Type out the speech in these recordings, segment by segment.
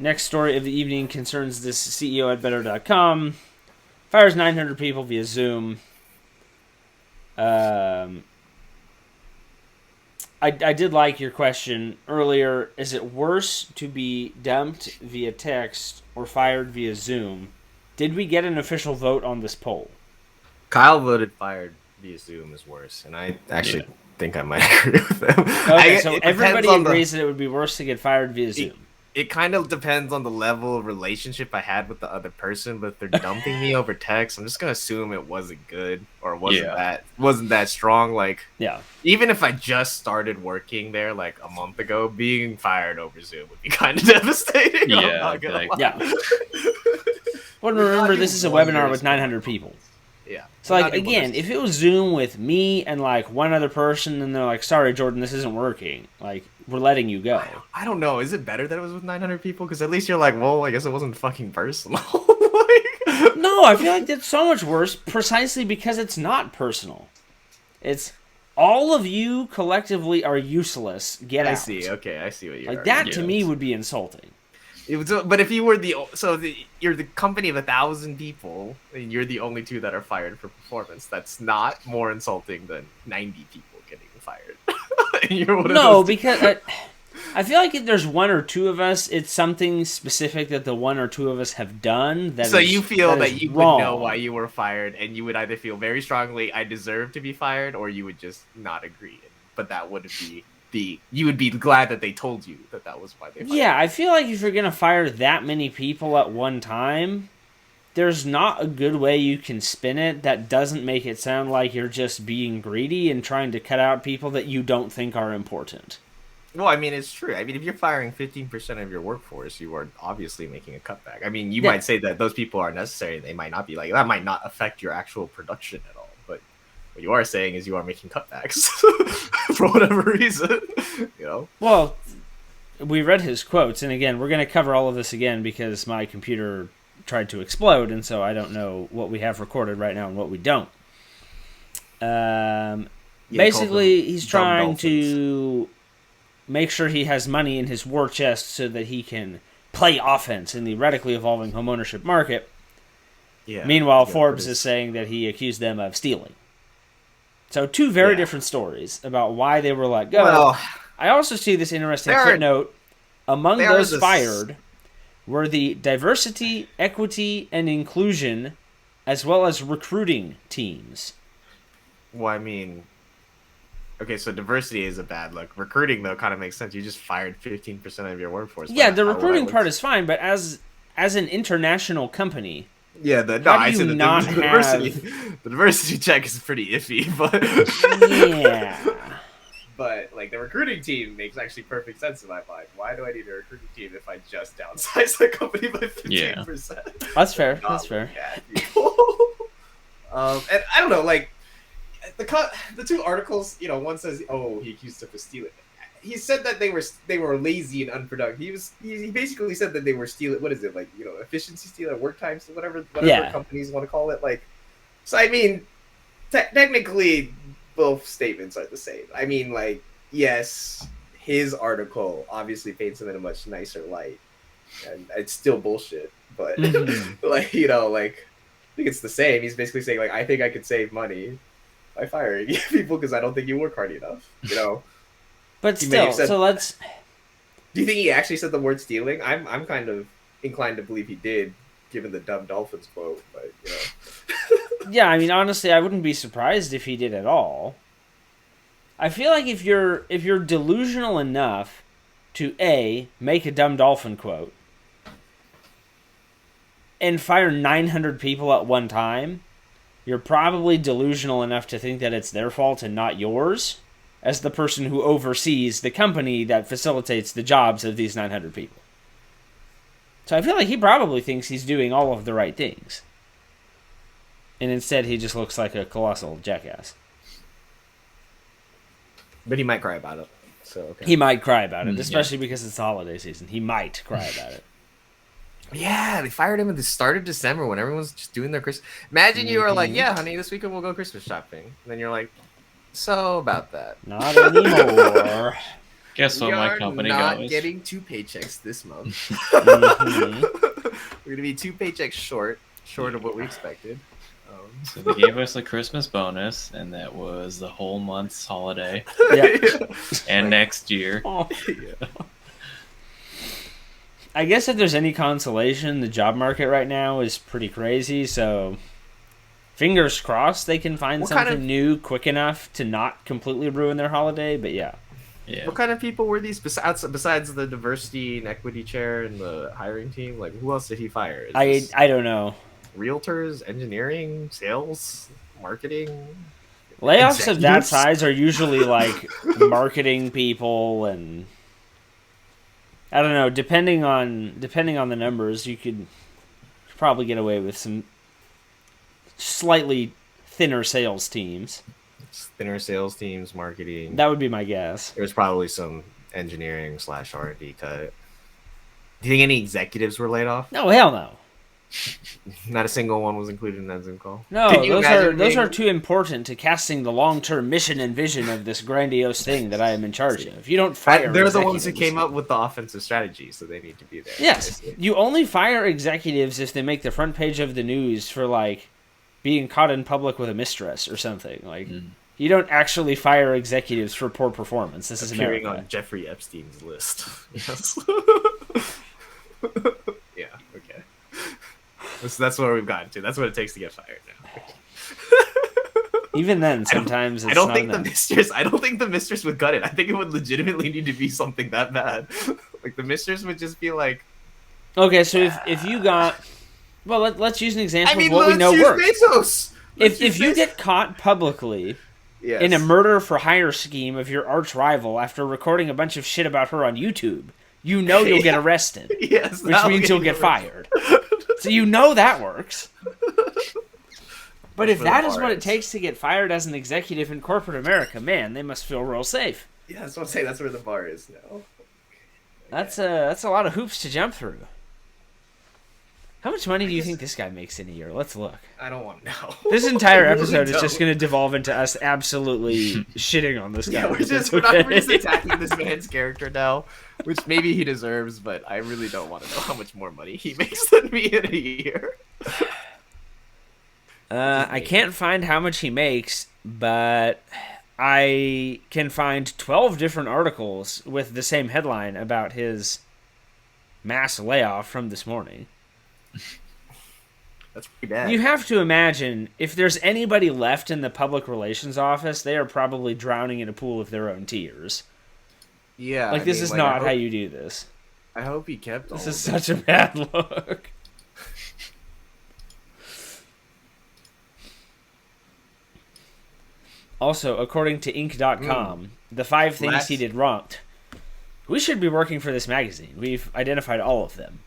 Next story of the evening concerns this CEO at Better.com. Fires 900 people via Zoom. I did like your question earlier. Is it worse to be dumped via text or fired via Zoom? Did we get an official vote on this poll? Kyle voted fired via Zoom is worse, and I actually think I might agree with him. Okay, so everybody agrees that it would be worse to get fired via Zoom. It kind of depends on the level of relationship I had with the other person, but if they're dumping me over text, I'm just gonna assume it wasn't good or wasn't that strong. Like, even if I just started working there like a month ago, being fired over Zoom would be kind of devastating. Well, remember, this is a webinar with 900 people. Yeah. So, like, again, if it was Zoom with me and, like, one other person, and they're like, sorry, Jordan, this isn't working. Like, we're letting you go. I don't know. Is it better that it was with 900 people? Because at least you're like, well, I guess it wasn't fucking personal. No, I feel like that's so much worse precisely because it's not personal. It's all of you collectively are useless. Get out. I see. Okay, I see what you're like. That to me would be insulting. But if you were you're the company of 1,000 people, and you're the only two that are fired for performance, that's not more insulting than 90 people getting fired. No, because I feel like if there's one or two of us, it's something specific that the one or two of us have done. So you feel that you would know why you were fired, and you would either feel very strongly, I deserve to be fired, or you would just not agree. But that wouldn't be you would be glad that they told you that was why they fired. Yeah, I feel like if you're going to fire that many people at one time, there's not a good way you can spin it that doesn't make it sound like you're just being greedy and trying to cut out people that you don't think are important. Well, I mean, it's true. I mean, if you're firing 15% of your workforce, you are obviously making a cutback. I mean, you might say that those people are necessary. They might not be like, that might not affect your actual production at all. But what you are saying is you are making cutbacks for whatever reason, you know? Well, we read his quotes, and again, we're going to cover all of this again because my computer tried to explode, and so I don't know what we have recorded right now and what we don't. Basically, he's trying to make sure he has money in his war chest so that he can play offense in the radically evolving homeownership market. Yeah. Meanwhile, Forbes is saying that he accused them of stealing. So two very different stories about why they were let go. Well, I also see this interesting footnote. Among those fired were the diversity, equity, and inclusion, as well as recruiting teams. Well, I mean, okay, so diversity is a bad look. Recruiting, though, kind of makes sense. You just fired 15% of your workforce. Yeah, the recruiting part is fine, but as an international company, yeah, the diversity check is pretty iffy, but but like the recruiting team makes actually perfect sense in my mind. Why do I need a recruiting team if I just downsize the company by 15%? That's fair. That's fair. And I don't know, like the two articles, you know, one says, "Oh, he accused us of stealing." He said that they were lazy and unproductive. He basically said that they were stealing. What is it, like, you know, efficiency stealing, work time, whatever companies want to call it. Like, so I mean, technically, both statements are the same. I mean, like, yes, his article obviously paints him in a much nicer light, and it's still bullshit. But like, you know, like, I think it's the same. He's basically saying, like, I think I could save money by firing people because I don't think you work hard enough. You know. But still, so let's. Do you think he actually said the word stealing? I'm kind of inclined to believe he did, given the dumb Dolphins quote. But you know. Yeah, I mean, honestly, I wouldn't be surprised if he did at all. I feel like if you're delusional enough to make a dumb dolphin quote and fire 900 people at one time, you're probably delusional enough to think that it's their fault and not yours, as the person who oversees the company that facilitates the jobs of these 900 people. So I feel like he probably thinks he's doing all of the right things. And instead he just looks like a colossal jackass. But he might cry about it. So okay. He might cry about it, especially because it's the holiday season. He might cry about it. Yeah, they fired him at the start of December when everyone's just doing their Christmas. Imagine you were like, yeah, honey, this weekend we'll go Christmas shopping. And then you're like, so about that. Not anymore. Guess what my company not goes? getting 2 paychecks this month. Mhm. We're gonna be 2 paychecks short of what we expected. So they gave us a Christmas bonus, and that was the whole month's holiday. Yeah. And next year. Oh. Yeah. I guess if there's any consolation, the job market right now is pretty crazy, so fingers crossed they can find something new quick enough to not completely ruin their holiday, but yeah. What kind of people were these besides the diversity and equity chair and the hiring team? Like, who else did he fire? I don't know. Realtors, engineering, sales, marketing. Layoffs of that size are usually like marketing people, and I don't know. Depending on the numbers, you could probably get away with some slightly thinner sales teams. Thinner sales teams, marketing. That would be my guess. There's probably some engineering / R&D cut. Do you think any executives were laid off? No, hell no. Not a single one was included in that Zoom call. No, those are too important to casting the long-term mission and vision of this grandiose thing that I am in charge of. You don't fire. They're the ones who came up with the offensive strategy, so they need to be there. Yes, you only fire executives if they make the front page of the news for like being caught in public with a mistress or something. Like you don't actually fire executives for poor performance. This is appearing America. on Jeffrey Epstein's list. Yes. Yeah. Okay. That's where we've gotten to. That's what it takes to get fired now. Even then, sometimes I don't think the mistress would cut it. I think it would legitimately need to be something that bad. Like the mistress would just be like, okay, so if you got, well, let's use an example of what we know works. Bezos. If you get caught publicly in a murder for hire scheme of your arch rival after recording a bunch of shit about her on YouTube, you know you'll get arrested. Yes, which means you'll get fired. So you know that works. But if that is what it takes to get fired as an executive in corporate America, man, they must feel real safe. Yeah, that's what I'm saying. That's where the bar is now. That's a lot of hoops to jump through. How much money do you think this guy makes in a year? Let's look. I don't want to know. This entire episode is just going to devolve into us absolutely shitting on this guy. Yeah, we're just attacking this man's character now, which maybe he deserves, but I really don't want to know how much more money he makes than me in a year. I can't find how much he makes, but I can find 12 different articles with the same headline about his mass layoff from this morning. That's pretty bad. You have to imagine, if there's anybody left in the public relations office, they are probably drowning in a pool of their own tears. Yeah. Like, this is not how you do this. I hope he kept all This is such a bad look. Also, according to Inc.com, the 5 things he did wrong. We should be working for this magazine. We've identified all of them.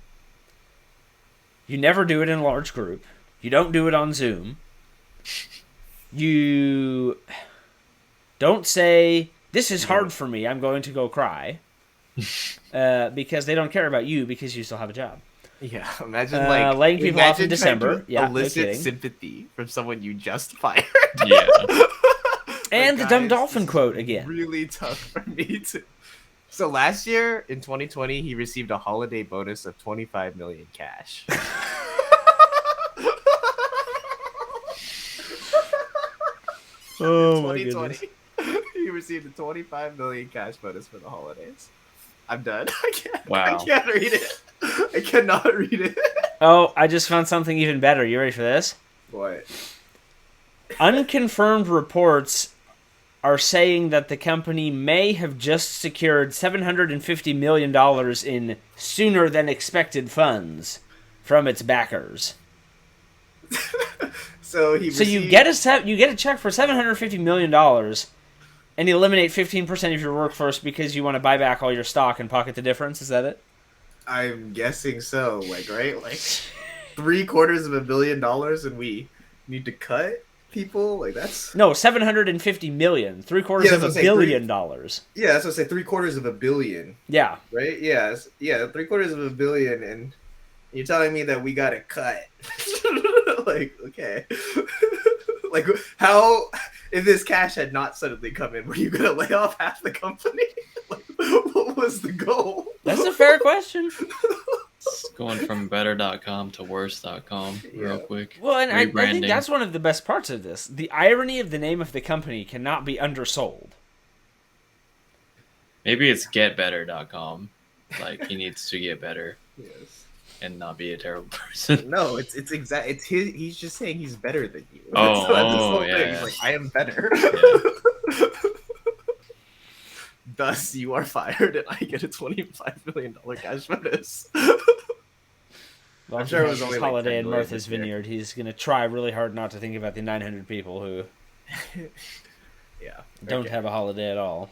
You never do it in a large group. You don't do it on Zoom. You don't say, this is hard for me, I'm going to go cry. Because they don't care about you because you still have a job. Yeah, imagine laying people off in December. Yeah, elicit sympathy from someone you just fired. Yeah. And the dumb dolphin quote again. Really tough for me to. So last year in 2020, he received a holiday bonus of 25 million cash. Oh my goodness. He received a 25 million cash bonus for the holidays. I'm done. Wow. I can't read it. I cannot read it. Oh, I just found something even better. You ready for this? What? Unconfirmed reports are saying that the company may have just secured $750 million in sooner-than-expected funds from its backers. So you get a check for $750 million, and you eliminate 15% of your workforce because you want to buy back all your stock and pocket the difference. Is that it? I'm guessing so. Right? Like $750 million, and we need to cut people. Like that's no $750 million, $750 million. Yeah, that's what I say. $750 million. Yeah. Right. Yeah. $750 million, and you're telling me that we got to cut. Like, okay. Like, how, if this cash had not suddenly come in, were you going to lay off half the company? Like, What was the goal? That's a fair question. It's going from better.com to worse.com real quick. Well, and I think that's one of the best parts of this. The irony of the name of the company cannot be undersold. Maybe it's getbetter.com. Like, he needs to get better. Yes. And not be a terrible person. No, it's he's just saying he's better than you. Oh, yeah. He's like, I am better. Yeah. Thus, you are fired, and I get a $25 million cash bonus. Well, I'm sure it was only like holiday in $10 Martha's this year. Vineyard. He's going to try really hard not to think about the 900 people who don't have a holiday at all.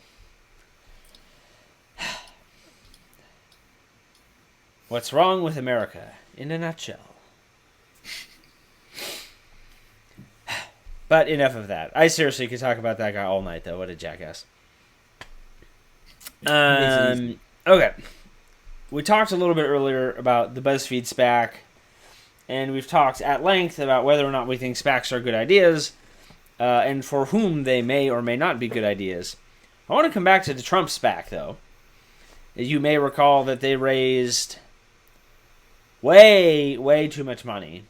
What's wrong with America, in a nutshell? But enough of that. I seriously could talk about that guy all night, though. What a jackass. Okay. We talked a little bit earlier about the BuzzFeed SPAC, and we've talked at length about whether or not we think SPACs are good ideas, and for whom they may or may not be good ideas. I want to come back to the Trump SPAC, though. You may recall that they raised way too much money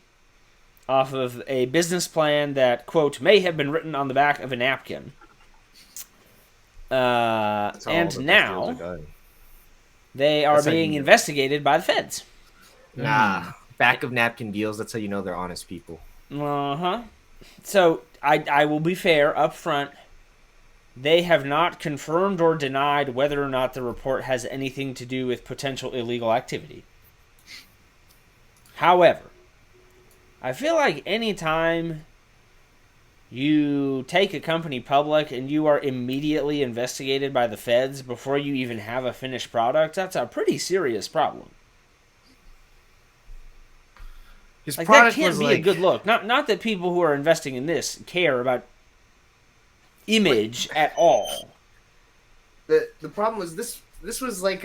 off of a business plan that, quote, may have been written on the back of a napkin. And now they are being investigated by the feds. Nah, back of napkin deals, that's how you know they're honest people. Uh-huh. So, I will be fair up front. They have not confirmed or denied whether or not the report has anything to do with potential illegal activity. However, I feel like any time you take a company public and you are immediately investigated by the feds before you even have a finished product, that's a pretty serious problem. His like, product that can't was be a good look. Not that people who are investing in this care about image at all. The problem was this was like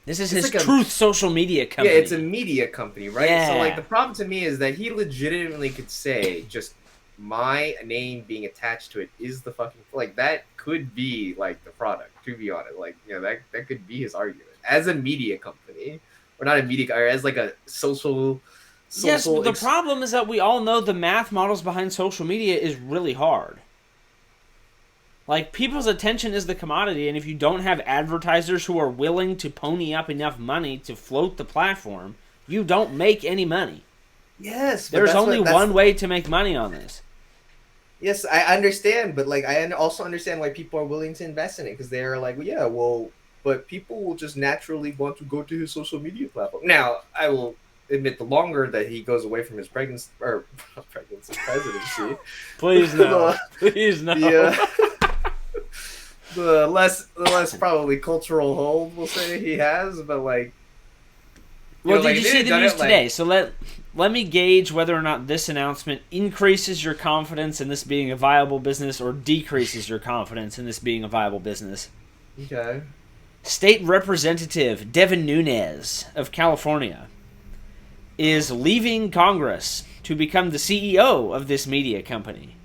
this is his truth social media company. Yeah, it's a media company, right? Yeah. So like the problem to me is that he legitimately could say just my name being attached to it is the fucking, like, that could be like the product, to be honest. Like, you know, that could be his argument as a media company, or not a media, or as like a social yes, but the problem is that we all know the math models behind social media is really hard. Like, people's attention is the commodity, and if you don't have advertisers who are willing to pony up enough money to float the platform, you don't make any money. Yes, there's only one way to make money on this. Yes, I understand, but like I also understand why people are willing to invest in it, because they're like, well, yeah, well, but people will just naturally want to go to his social media platform. Now, I will admit, the longer that he goes away from his presidency, please no, please no. Yeah. The less probably cultural hold we'll say he has, but like. Well, did you see the news today? So let me gauge whether or not this announcement increases your confidence in this being a viable business or decreases your confidence in this being a viable business. Okay. State Representative Devin Nunes of California is leaving Congress to become the CEO of this media company.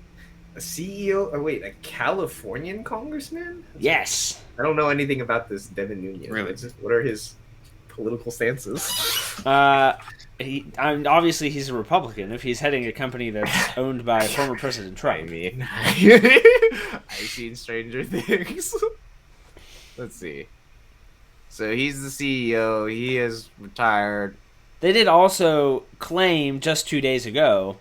A CEO? Or wait, a Californian congressman? Yes. I don't know anything about this Devin Nunes. Really? What are his political stances? Obviously he's a Republican if he's heading a company that's owned by former President Trump. I mean, I've seen stranger things. Let's see. So he's the CEO. He is retired. They did also claim just 2 days ago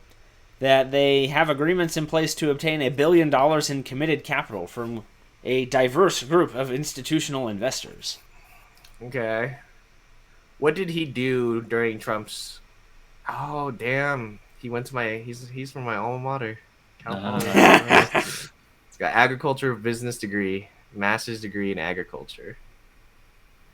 that they have agreements in place to obtain $1 billion in committed capital from a diverse group of institutional investors. Okay. What did he do during Trump's... Oh, damn. He went to my... He's from my alma mater. He's got agriculture business degree, master's degree in agriculture.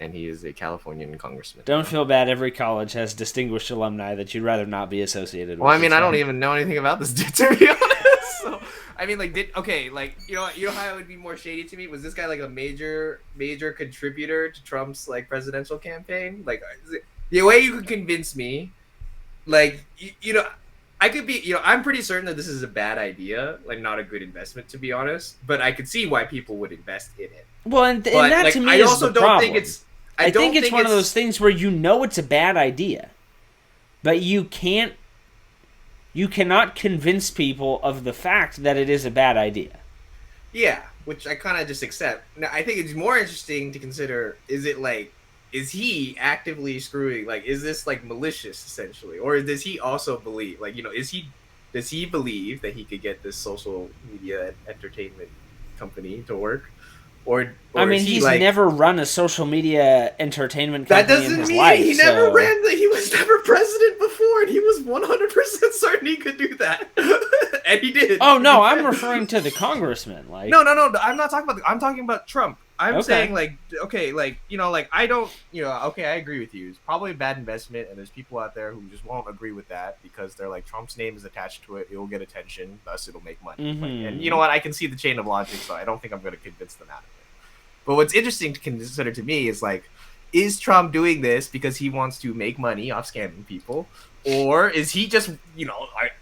And he is a Californian congressman. Don't feel bad. Every college has distinguished alumni that you'd rather not be associated with. Well, I mean, I don't even know anything about this dude, to be honest. So, I mean, like, you know how it would be more shady to me? Was this guy like a major contributor to Trump's like presidential campaign? Like, the way you could convince me, like, you know, I could be, I'm pretty certain that this is a bad idea, like not a good investment, to be honest. But I could see why people would invest in it. Well, and that like, to me I is also the don't problem. think it's. I think it's one of those things where it's a bad idea, but you cannot convince people of the fact that it is a bad idea. Yeah, which I kind of just accept. Now, I think it's more interesting to consider: is he actively screwing? Like, is this like malicious essentially, or does he also believe? Like, does he believe that he could get this social media entertainment company to work? Or I mean, he's never run a social media entertainment company that doesn't in his mean life. He never ran. He was never president before, and he was 100% certain he could do that, and he did. Oh no, I'm referring to the congressman. Like, no, I'm not talking about. I'm talking about Trump. I'm saying I don't, okay, I agree with you. It's probably a bad investment, and there's people out there who just won't agree with that because they're like, Trump's name is attached to it. It will get attention, thus it'll make money. Mm-hmm. And you know what? I can see the chain of logic, so I don't think I'm going to convince them out of it. But what's interesting to consider to me is like, is Trump doing this because he wants to make money off scamming people? Or is he just,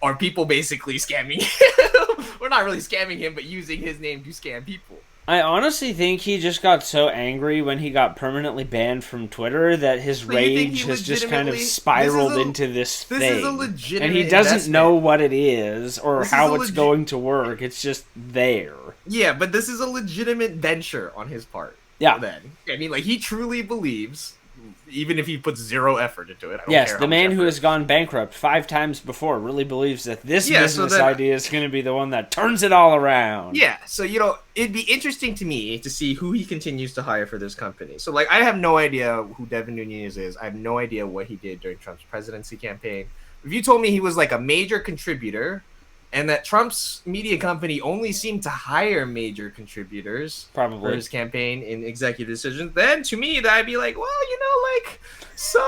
are people basically scamming him? We're not really scamming him, but using his name to scam people. I honestly think he just got so angry when he got permanently banned from Twitter that his rage has just kind of spiraled into this thing. This is a legitimate and he doesn't know what it is or how it's going to work. It's just there. Yeah, but this is a legitimate venture on his part. Yeah. Then I mean, like, he truly believes, even if he puts zero effort into it. Yes, the man who has gone bankrupt 5 times before really believes that this business idea is going to be the one that turns it all around. Yeah, so, it'd be interesting to me to see who he continues to hire for this company. So, like, I have no idea who Devin Nunes is. I have no idea what he did during Trump's presidency campaign. If you told me he was, like, a major contributor and that Trump's media company only seemed to hire major contributors for his campaign in executive decisions, then to me, that'd be like, well, so...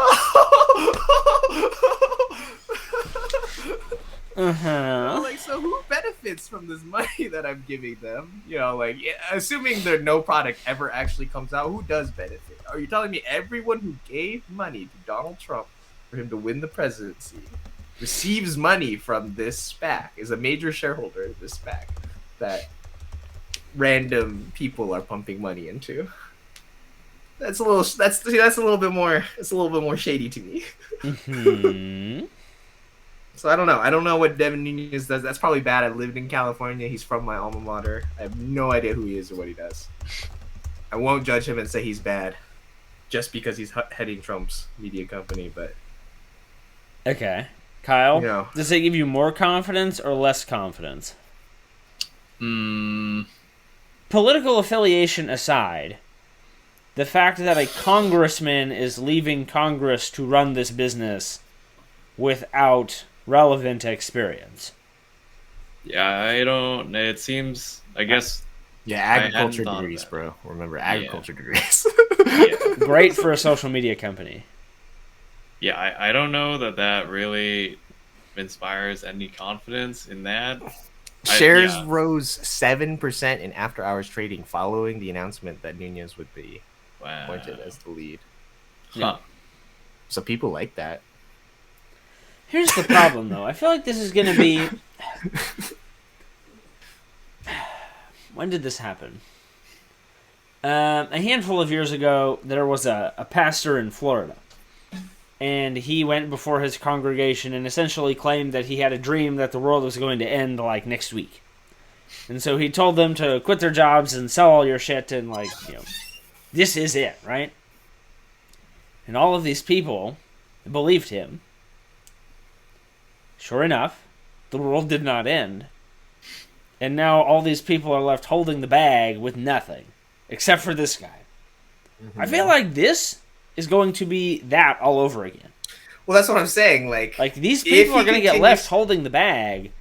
so who benefits from this money that I'm giving them? Assuming no product ever actually comes out, who does benefit? Are you telling me everyone who gave money to Donald Trump for him to win the presidency receives money from this SPAC, is a major shareholder in this SPAC that random people are pumping money into? That's a little bit more shady to me. Mm-hmm. So I don't know. I don't know what Devin Nunes does. That's probably bad. I lived in California. He's from my alma mater. I have no idea who he is or what he does. I won't judge him and say he's bad just because he's heading Trump's media company, but... Okay. Kyle, does it give you more confidence or less confidence? Political affiliation aside, the fact that a congressman is leaving Congress to run this business without relevant experience. Yeah, it seems, I guess... Yeah, agriculture degrees, bro. Remember, agriculture degrees. Great for a social media company. Yeah, I don't know that really inspires any confidence in that. Shares rose 7% in after-hours trading following the announcement that Nunes would be appointed as the lead. Huh. So people like that. Here's the problem, though. I feel like this is going to be... When did this happen? A handful of years ago, there was a pastor in Florida. And he went before his congregation and essentially claimed that he had a dream that the world was going to end, like, next week. And so he told them to quit their jobs and sell all your shit and, like, this is it, right? And all of these people believed him. Sure enough, the world did not end. And now all these people are left holding the bag with nothing. Except for this guy. Mm-hmm. I feel like this is going to be that all over again. Well, that's what I'm saying. Like these people are going to get left holding the bag,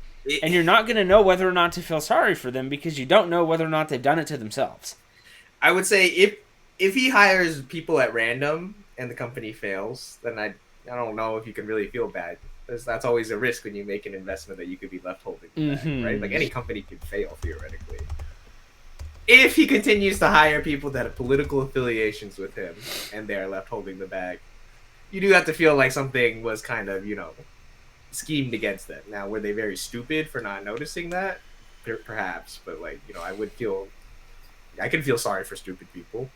and you're not going to know whether or not to feel sorry for them because you don't know whether or not they've done it to themselves. I would say if he hires people at random and the company fails, then I don't know if you can really feel bad. That's always a risk when you make an investment that you could be left holding the bag, right? Like, any company could fail theoretically. If he continues to hire people that have political affiliations with him and they're left holding the bag, you do have to feel like something was kind of, schemed against them. Now, were they very stupid for not noticing that? Perhaps, but like, I can feel sorry for stupid people.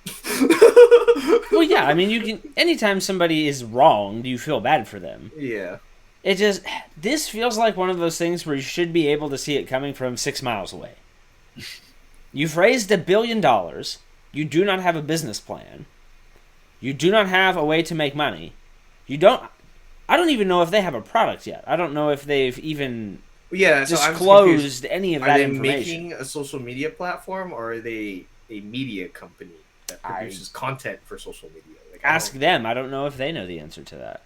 Well, yeah, I mean, anytime somebody is wronged, you feel bad for them. Yeah. This feels like one of those things where you should be able to see it coming from 6 miles away. You've raised $1 billion. You do not have a business plan. You do not have a way to make money. I don't even know if they have a product yet. I don't know if they've even disclosed any of that information. Are they making a social media platform, or are they a media company that produces content for social media? Like, ask them. I don't know if they know the answer to that.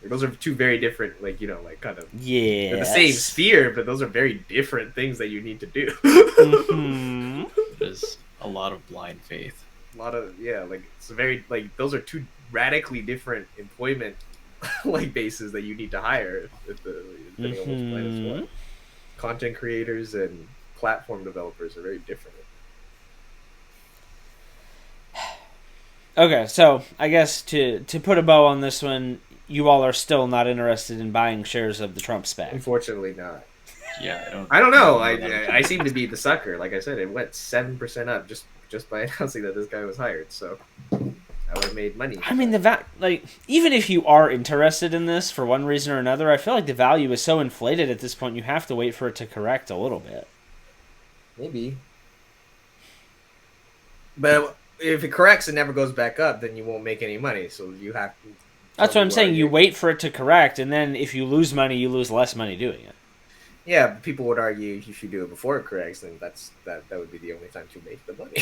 Those are two very different, kind of... Yeah. They're the same sphere, but those are very different things that you need to do. Mm-hmm. There's a lot of blind faith. A lot of, it's very, those are two radically different employment, bases that you need to hire, depending on which plan is what. Content creators and platform developers are very different. Okay, so I guess to put a bow on this one, you all are still not interested in buying shares of the Trump SPAC. Unfortunately not. Yeah, I don't know. I seem to be the sucker. Like I said, it went 7% up just by announcing that this guy was hired. So I would have made money. I mean, even if you are interested in this for one reason or another, I feel like the value is so inflated at this point. You have to wait for it to correct a little bit. Maybe, but if it corrects and never goes back up, then you won't make any money. So you have to. That's what I'm saying. You wait for it to correct, and then if you lose money, you lose less money doing it. Yeah, but people would argue if you do it before it corrects, then that would be the only time to make the money.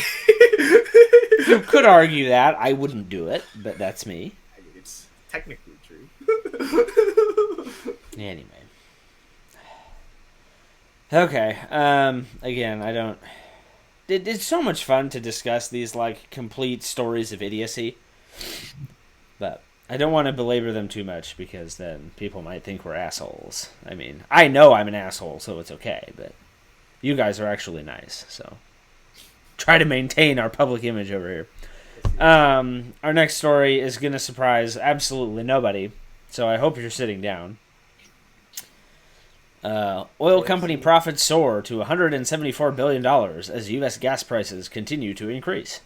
You could argue that. I wouldn't do it, but that's me. I mean, it's technically true. Anyway. Okay. Again, I don't... It's so much fun to discuss these, complete stories of idiocy. But I don't want to belabor them too much, because then people might think we're assholes. I mean, I know I'm an asshole, so it's okay, but you guys are actually nice, so try to maintain our public image over here. Our next story is going to surprise absolutely nobody, so I hope you're sitting down. Oil company profits soar to $174 billion as U.S. gas prices continue to increase.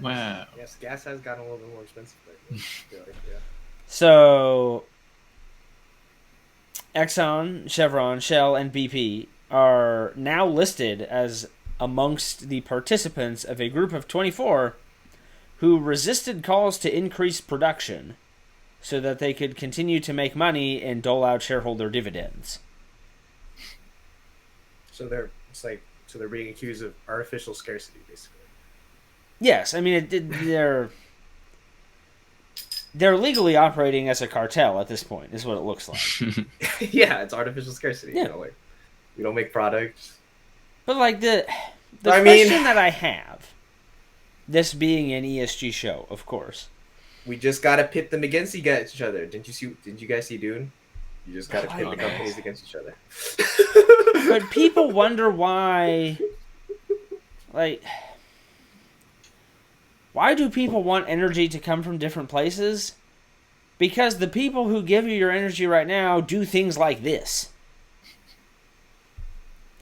Wow. Yes, gas has gotten a little bit more expensive lately. Yeah. So, Exxon, Chevron, Shell, and BP are now listed as amongst the participants of a group of 24 who resisted calls to increase production so that they could continue to make money and dole out shareholder dividends. So they're being accused of artificial scarcity, basically. Yes, I mean they're legally operating as a cartel at this point, is what it looks like. Yeah, it's artificial scarcity. Yeah. We don't make products. But the question that I have, this being an ESG show, of course, we just gotta pit them against each other. Didn't you guys see Dune? You just gotta pit the companies against each other. But people wonder why, why do people want energy to come from different places? Because the people who give you your energy right now do things like this.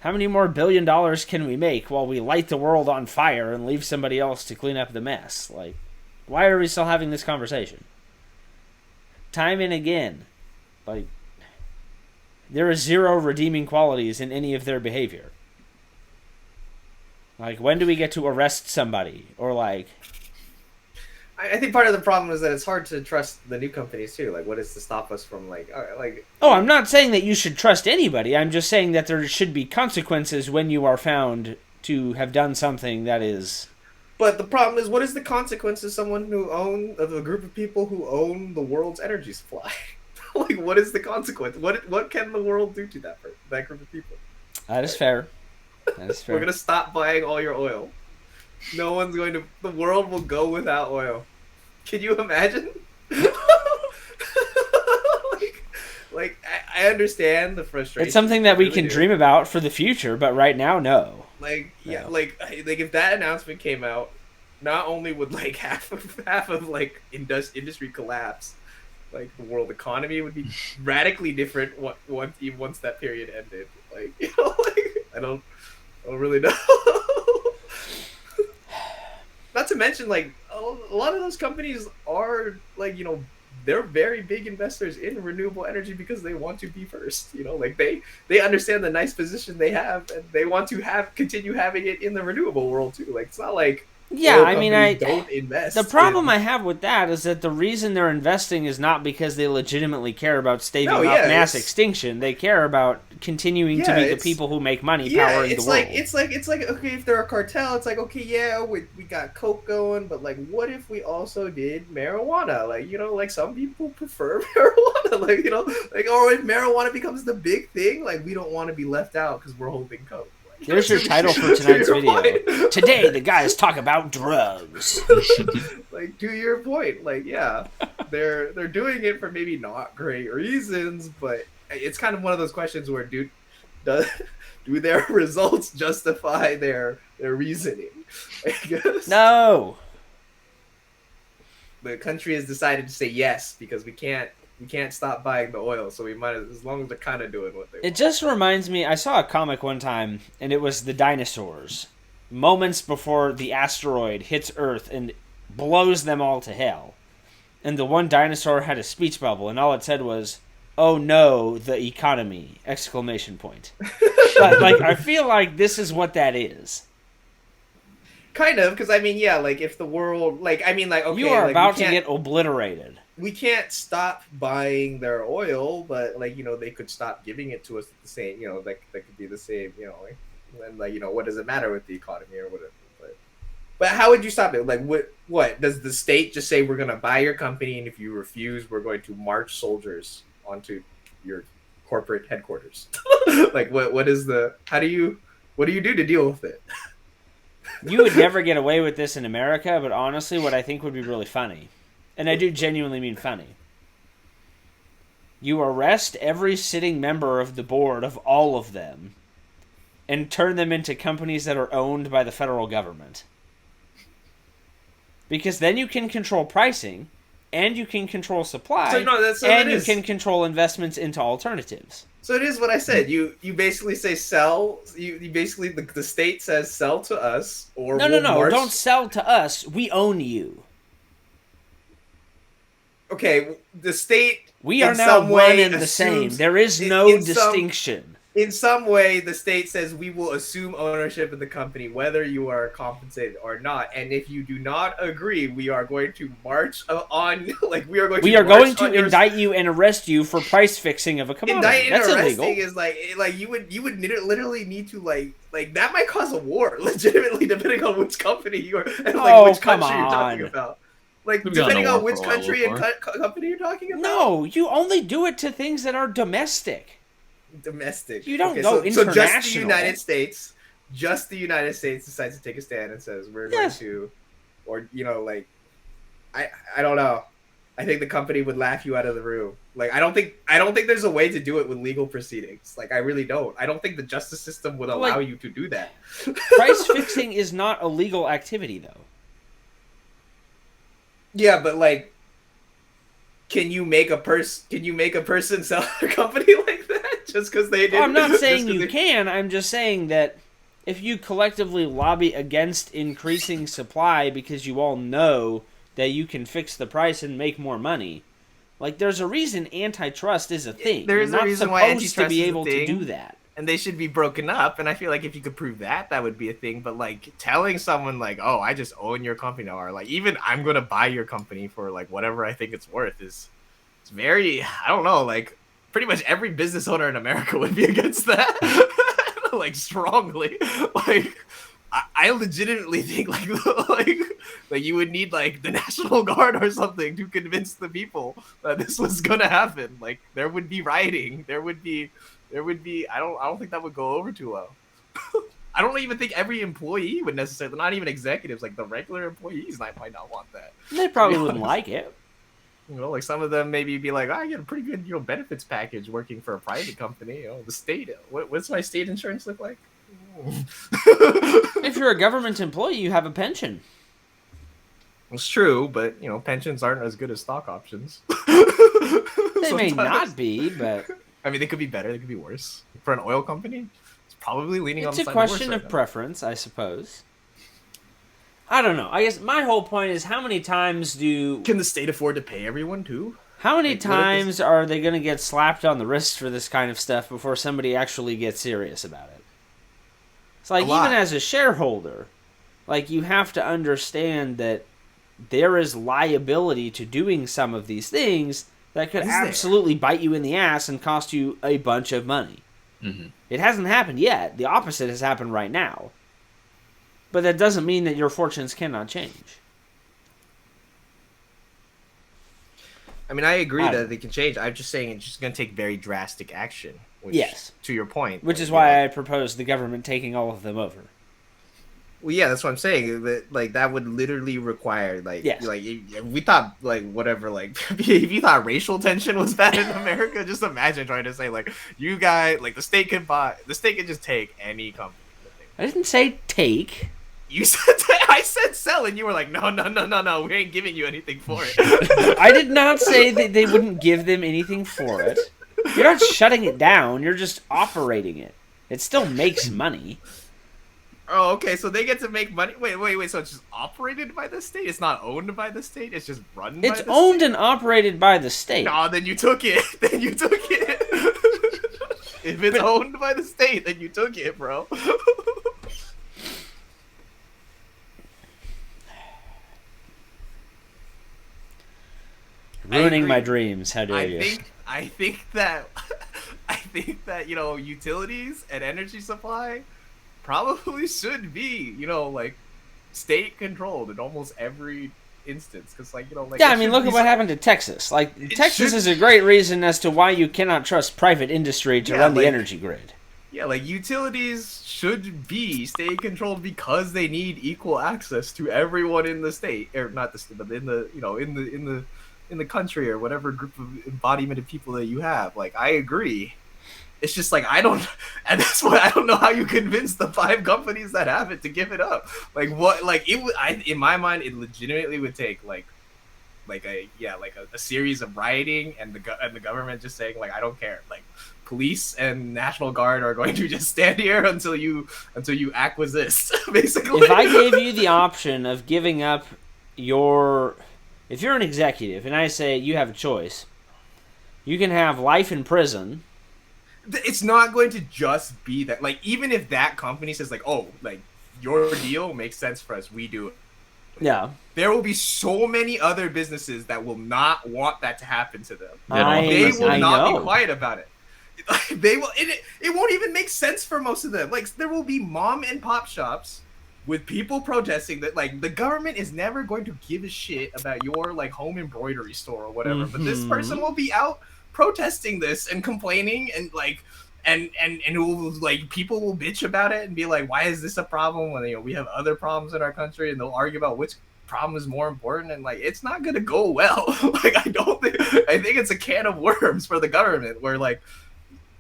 How many more $1 billion can we make while we light the world on fire and leave somebody else to clean up the mess? Why are we still having this conversation? Time and again. There is zero redeeming qualities in any of their behavior. When do we get to arrest somebody? Or I think part of the problem is that it's hard to trust the new companies too. What is to stop us from Oh, I'm not saying that you should trust anybody. I'm just saying that there should be consequences when you are found to have done something that is... But the problem is, what is the consequence of of a group of people who own the world's energy supply? What is the consequence? What can the world do to that group of people? That is fair. We're gonna stop buying all your oil. No one's going to... The world will go without oil. Can you imagine? I understand the frustration. It's something that we can dream about for the future, but right now, no. If that announcement came out, not only would half of industry collapse, Like the world economy would be radically different once that period ended. Like you know, like I don't really know. Not to mention, like a lot of those companies are like they're very big investors in renewable energy because they want to be first. Like they understand the nice position they have, and they want to continue having it in the renewable world too. Like it's not like I don't invest. The problem I have with that is that the reason they're investing is not because they legitimately care about staving off mass extinction. They care about continuing to be the people who make money powering the world. It's like okay, if they're a cartel, it's like okay, we got coke going, but like what if we also did marijuana? Like like some people prefer marijuana, like or if marijuana becomes the big thing, like we don't want to be left out because we're holding coke. There's your title for tonight's video. Today, the guys talk about drugs. Like, to your point, like, yeah, they're doing it for maybe not great reasons, but it's kind of one of those questions where do their results justify their reasoning? I guess. No. The country has decided to say yes because we can't stop buying the oil, so we might as long as they're kind of doing what they want. It just reminds me, I saw a comic one time, and it was the dinosaurs. Moments before the asteroid hits Earth and blows them all to hell. And the one dinosaur had a speech bubble, and all it said was, "Oh no, the economy!" ! But, like, I feel like this is what that is. Kind of, because I mean, yeah, like if the world, like, I mean, like, okay, you are like, about to get obliterated. We can't stop buying their oil, but like they could stop giving it to us at the same, like that could be the same, and like what does it matter with the economy or whatever? But how would you stop it? Like what does the state just say? We're gonna buy your company, and if you refuse, we're going to march soldiers onto your corporate headquarters. Like what is the what do you do to deal with it? You would never get away with this in America, but honestly, what I think would be really funny, and I do genuinely mean funny, you arrest every sitting member of the board of all of them and turn them into companies that are owned by the federal government. Because then you can control pricing, and you can control supply, and you can control investments into alternatives. So it is what I said. You basically say sell. You basically the state says sell to us or no. Don't sell to us. We own you. Okay, the state. We are now one and the same. There is no distinction. In some way, the state says we will assume ownership of the company, whether you are compensated or not. And if you do not agree, we are going to march on. Like we are going to indict you and arrest you for price fixing of a commodity. That's illegal. Is like you would literally need to like that might cause a war, legitimately, depending on which company you are and which country you're talking about. Like depending on which country and company you're talking about. No, you only do it to things that are domestic. You don't go international. So just the United States decides to take a stand and says we're going to, or like, I don't know. I think the company would laugh you out of the room. Like I don't think there's a way to do it with legal proceedings. Like I really don't. I don't think the justice system would allow you to do that. Price fixing is not a legal activity, though. Yeah, but like, can you make a person sell a company like that? Just because they did. I'm not saying you can. I'm just saying that if you collectively lobby against increasing supply because you all know that you can fix the price and make more money, like there's a reason antitrust is a thing. There is a reason why antitrust to be able to do that. And they should be broken up. And I feel like if you could prove that would be a thing. But like telling someone like, oh, I just own your company now, or like even I'm gonna buy your company for like whatever I think it's worth it's very, I don't know, like pretty much every business owner in America would be against that. Like strongly. Like I legitimately think like you would need like the National Guard or something to convince the people that this was gonna happen. Like there would be rioting. There would be I don't think that would go over too well. I don't even think every employee would necessarily, not even executives, like the regular employees might not want that. They probably wouldn't like it. Like some of them maybe be like, I get a pretty good, benefits package working for a private company. The state, what's my state insurance look like? If you're a government employee, you have a pension. It's true, but pensions aren't as good as stock options. They may not be, but I mean, they could be better. They could be worse. For an oil company, it's probably leaning on the it's side a question of of worse preference, I suppose. I don't know. I guess my whole point is how many times Can the state afford to pay everyone too? How many Like, times are they going to get slapped on the wrist for this kind of stuff before somebody actually gets serious about it? It's like, even as a shareholder, like, you have to understand that there is liability to doing some of these things that could absolutely bite you in the ass and cost you a bunch of money. Mm-hmm. It hasn't happened yet. The opposite has happened right now. But that doesn't mean that your fortunes cannot change. I mean, I agree that they can change. I'm just saying it's just going to take very drastic action. Which, yes. To your point. Which is why I proposed the government taking all of them over. Well, yeah, that's what I'm saying. That would literally require, yes. If we thought, whatever, if you thought racial tension was bad in America, just imagine trying to say, you guys, the state could just take any company. I didn't say take. You said I said sell, and you were like, no, we ain't giving you anything for it. I did not say that they wouldn't give them anything for it. You're not shutting it down. You're just operating it. It still makes money. Oh, okay. So they get to make money. Wait. So it's just operated by the state? It's not owned by the state? It's just run by the state? It's owned and operated by the state. No, then you took it. If it's owned by the state, then you took it, bro. Ruining my dreams. How dare you? I think that utilities and energy supply probably should be state controlled in almost every instance, because yeah, I mean, look at what happened to Texas. Texas is a great reason as to why you cannot trust private industry to run the energy grid. Yeah, utilities should be state controlled because they need equal access to everyone in the state, or not the state, but in the country, or whatever group of embodiment of people that you have. I agree. It's just I don't, and that's why I don't know how you convince the 5 companies that have it to give it up. In my mind, it legitimately would take a series of rioting and the government just saying I don't care. Police and National Guard are going to just stand here until you acquiesce, basically. If I gave you the option of giving up if you're an executive and I say you have a choice, you can have life in prison. It's not going to just be that. Even if that company says your deal makes sense for us, we do it. Yeah. There will be so many other businesses that will not want that to happen to them. They will not be quiet about it. They will. It won't even make sense for most of them. There will be mom and pop shops with people protesting that the government is never going to give a shit about your home embroidery store or whatever. Mm-hmm. But this person will be out protesting this and complaining and people will bitch about it and be like, why is this a problem when we have other problems in our country, and they'll argue about which problem is more important, and it's not gonna go well. I think it's a can of worms for the government where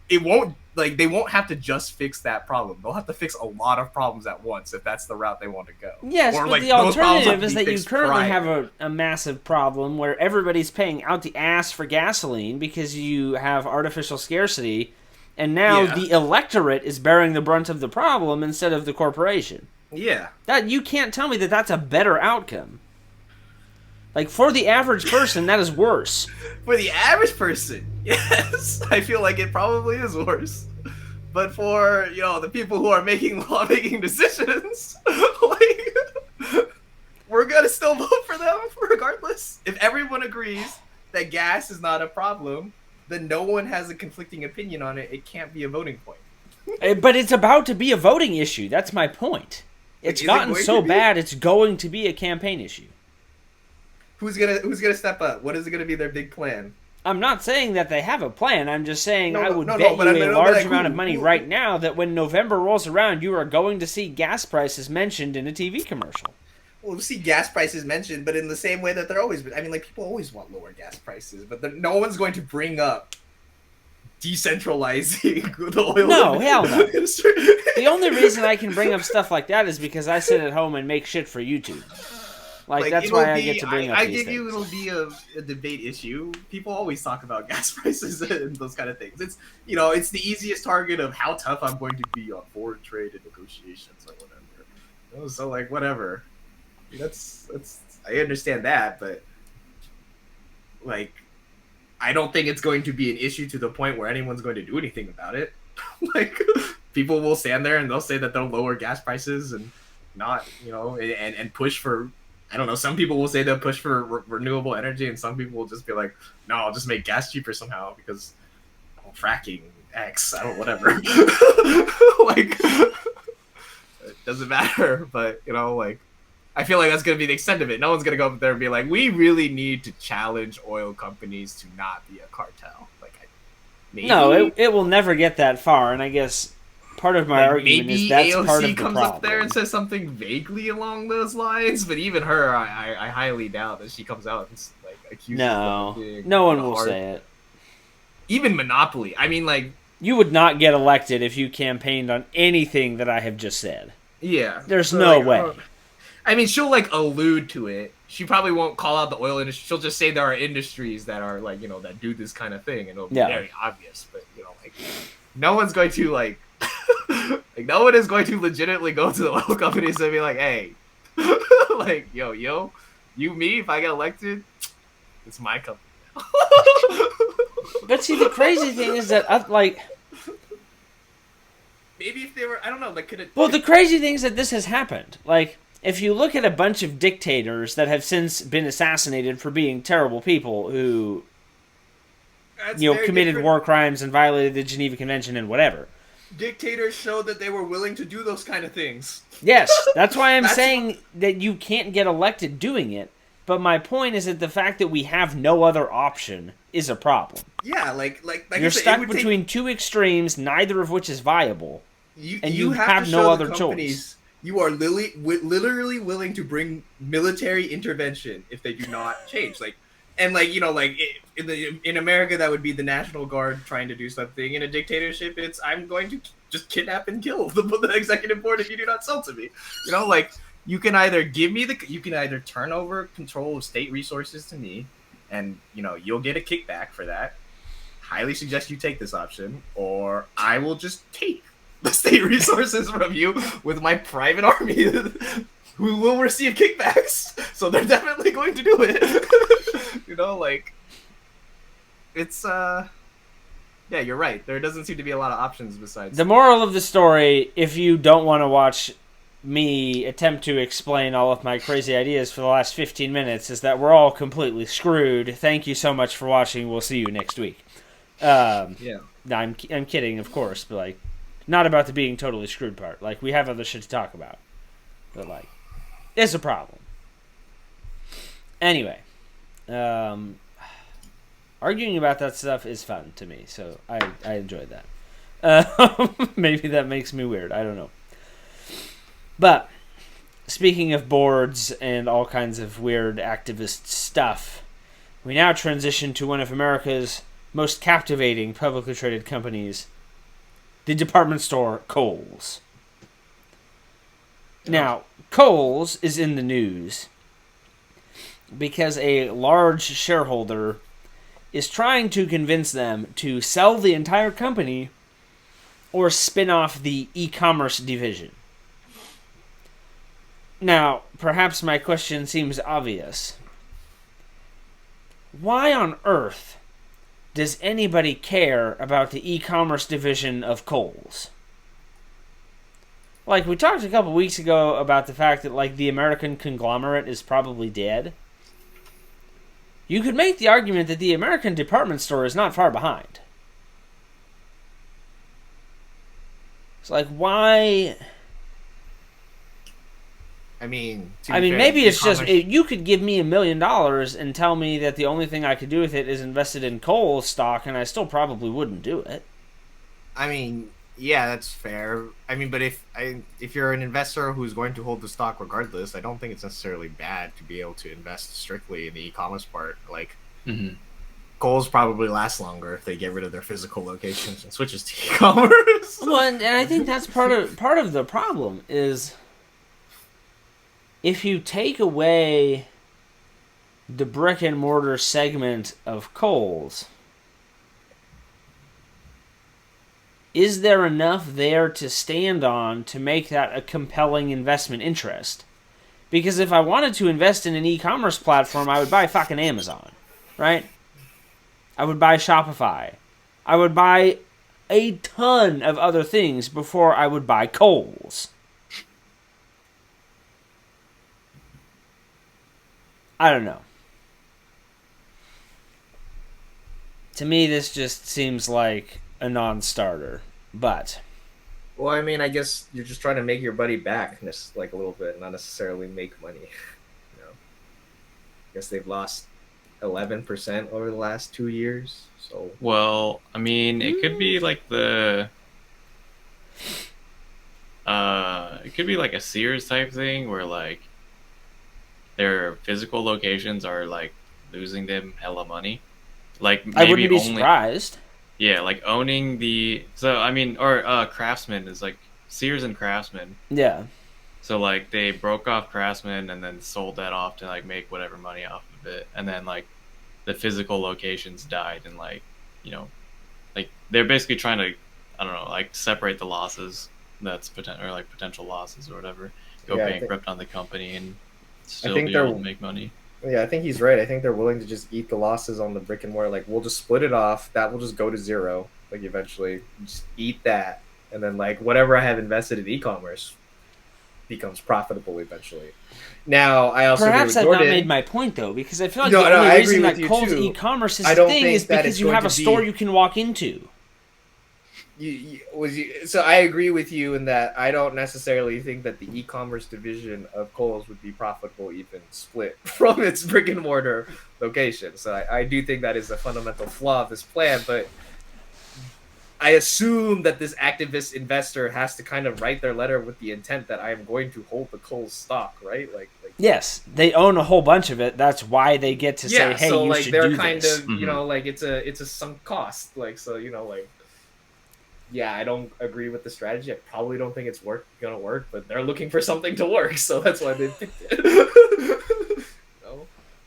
it won't they won't have to just fix that problem. They'll have to fix a lot of problems at once if that's the route they want to go. Yes, but the alternative is that you currently have a massive problem where everybody's paying out the ass for gasoline because you have artificial scarcity, and now the electorate is bearing the brunt of the problem instead of the corporation. Yeah. That you can't tell me that that's a better outcome. For the average person, that is worse. For the average person, yes. I feel like it probably is worse. But for, the people who are making lawmaking decisions, we're going to still vote for them regardless. If everyone agrees that gas is not a problem, then no one has a conflicting opinion on it. It can't be a voting point. But it's about to be a voting issue. That's my point. It's gotten so bad, it's going to be a campaign issue. Who's gonna step up? What is it gonna be their big plan? I'm not saying that they have a plan. I'm just saying I would bet you a large amount of money right now that when November rolls around, you are going to see gas prices mentioned in a TV commercial. Well, we'll see gas prices mentioned, but in the same way that they're always... people always want lower gas prices, but no one's going to bring up decentralizing the oil hell no. industry. The only reason I can bring up stuff like that is because I sit at home and make shit for YouTube. Like that's why I get to bring up I these give you things. it'll be a debate issue. People always talk about gas prices and those kind of things. It's it's the easiest target of how tough I'm going to be on foreign trade and negotiations or whatever. So like whatever. That's I understand that, but like I don't think it's going to be an issue to the point where anyone's going to do anything about it. Like people will stand there and they'll say that they'll lower gas prices and not, and push for, I don't know, some people will say they'll push for renewable energy and some people will just be like, no, I'll just make gas cheaper somehow because fracking X, I don't, whatever. Like, it doesn't matter, but, like, I feel like that's going to be the extent of it. No one's going to go up there and be like, we really need to challenge oil companies to not be a cartel. Like, maybe? No, it will never get that far, and I guess part of my argument is that's AOC part of the comes problem. up there and says something vaguely along those lines, but even her, I highly doubt that she comes out and like accuses them of being no one will say it. Even Monopoly. I mean, like, you would not get elected if you campaigned on anything that I have just said. Yeah, there's no way. I mean, she'll like allude to it. She probably won't call out the oil industry. She'll just say there are industries that are like, that do this kind of thing, and it'll be very obvious. But like, no one's going to like, like, no one is going to legitimately go to the oil companies and be like, hey, like, yo, me, if I get elected, it's my company. But see, the crazy thing is that like. Maybe if they were, I don't know, like, could it... Well, the crazy thing is that this has happened. Like, if you look at a bunch of dictators that have since been assassinated for being terrible people who, committed war crimes and violated the Geneva Convention and whatever. Dictators showed that they were willing to do those kind of things. Yes, that's why I'm saying that you can't get elected doing it. But my point is that the fact that we have no other option is a problem. Yeah, like you're stuck between two extremes, neither of which is viable. You have no other choice. You are literally willing to bring military intervention if they do not change. Like, and like in America that would be the National Guard trying to do something. In a dictatorship, it's I'm going to just kidnap and kill the executive board if you do not sell to me. Like. You can either turn over control of state resources to me, and you'll get a kickback for that. Highly suggest you take this option, or I will just take the state resources from you with my private army, who will receive kickbacks. So they're definitely going to do it. Like it's yeah, you're right. There doesn't seem to be a lot of options besides. The moral of the story, if you don't want to watch me attempt to explain all of my crazy ideas for the last 15 minutes, is that we're all completely screwed. Thank you so much for watching. We'll see you next week. Yeah. I'm kidding, of course, but like, not about the being totally screwed part. Like, we have other shit to talk about. But like, it's a problem. Anyway, arguing about that stuff is fun to me, so I enjoy that. Maybe that makes me weird. I don't know. But, speaking of boards and all kinds of weird activist stuff, we now transition to one of America's most captivating publicly traded companies, the department store Kohl's. Now, Kohl's is in the news because a large shareholder is trying to convince them to sell the entire company or spin off the e-commerce division. Now, perhaps my question seems obvious. Why on earth does anybody care about the e-commerce division of Kohl's? Like, we talked a couple weeks ago about the fact that, like, the American conglomerate is probably dead. You could make the argument that the American department store is not far behind. It's like, why... I mean, maybe it's just you could give me $1 million and tell me that the only thing I could do with it is invested in Kohl's stock, and I still probably wouldn't do it. I mean, yeah, that's fair. I mean, but if you're an investor who's going to hold the stock regardless, I don't think it's necessarily bad to be able to invest strictly in the e-commerce part. Like, Kohl's probably lasts longer if they get rid of their physical locations and switches to e-commerce. Well, and I think that's part of the problem is. if you take away the brick and mortar segment of Kohl's, is there enough there to stand on to make that a compelling investment interest? Because if I wanted to invest in an e-commerce platform, I would buy fucking Amazon, right? I would buy Shopify. I would buy a ton of other things before I would buy Kohl's. I don't know. To me, this just seems like a non-starter, but... Well, I mean, I guess you're just trying to make your buddy back, just like a little bit, not necessarily make money. You know, I guess they've lost 11% over the last 2 years. So, well, I mean, it could be like it could be like a Sears type thing where like their physical locations are like losing them hella money. Like maybe I wouldn't be surprised. Yeah, like owning the or Craftsman is like Sears and Craftsman. Yeah. So like they broke off Craftsman and then sold that off to like make whatever money off of it, and then like the physical locations died, and like like they're basically trying to like separate the losses that's potential losses or whatever, go bankrupt on the company and still be able to make money. Yeah, I think he's right. I think they're willing to just eat the losses on the brick and mortar. Like, we'll just split it off. That will just go to zero. Like, eventually, just eat that, and then like whatever I have invested in e-commerce becomes profitable eventually. Now, I also perhaps I've not made my point though, because I feel like the only reason that Kohl's e-commerce is a thing is because you have a store you can walk into. So I agree with you in that I don't necessarily think that the e-commerce division of Kohl's would be profitable even split from its brick and mortar location. So I do think that is a fundamental flaw of this plan, but I assume that this activist investor has to kind of write their letter with the intent that I am going to hold the Kohl's stock, right? Like yes, they own a whole bunch of it. That's why they get to say, "Hey, so you like should they're do kind this." of like it's a sunk cost. Like so like. Yeah, I don't agree with the strategy. I probably don't think it's gonna work, but they're looking for something to work, so that's why they picked it.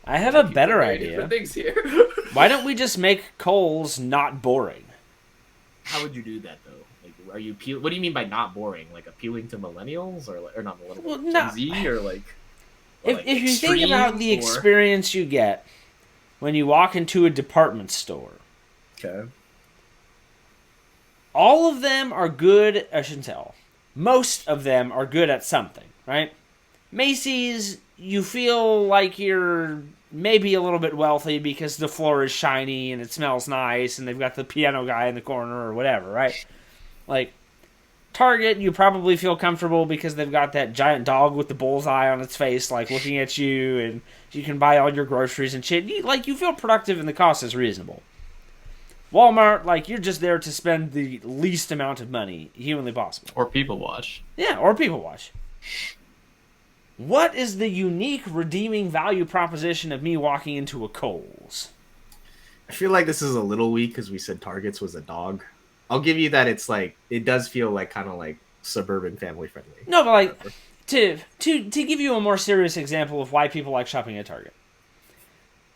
I have a better idea. Things here. Why don't we just make Kohl's not boring? How would you do that though? Like, are you what do you mean by not boring? Like appealing to millennials or not millennials? Well, Gen Z or like? If you think about the experience you get when you walk into a department store. Okay. All of them are good, I shouldn't tell. Most of them are good at something, right? Macy's, you feel like you're maybe a little bit wealthy because the floor is shiny and it smells nice and they've got the piano guy in the corner or whatever, right? Like, Target, you probably feel comfortable because they've got that giant dog with the bullseye on its face, like, looking at you, and you can buy all your groceries and shit. You feel productive and the cost is reasonable. Walmart, like, you're just there to spend the least amount of money humanly possible. Or people watch. Yeah, or people watch. What is the unique redeeming value proposition of me walking into a Kohl's? I feel like this is a little weak because we said Target's was a dog. I'll give you that it's like, it does feel like kind of like suburban family friendly. No, but like, to give you a more serious example of why people like shopping at Target.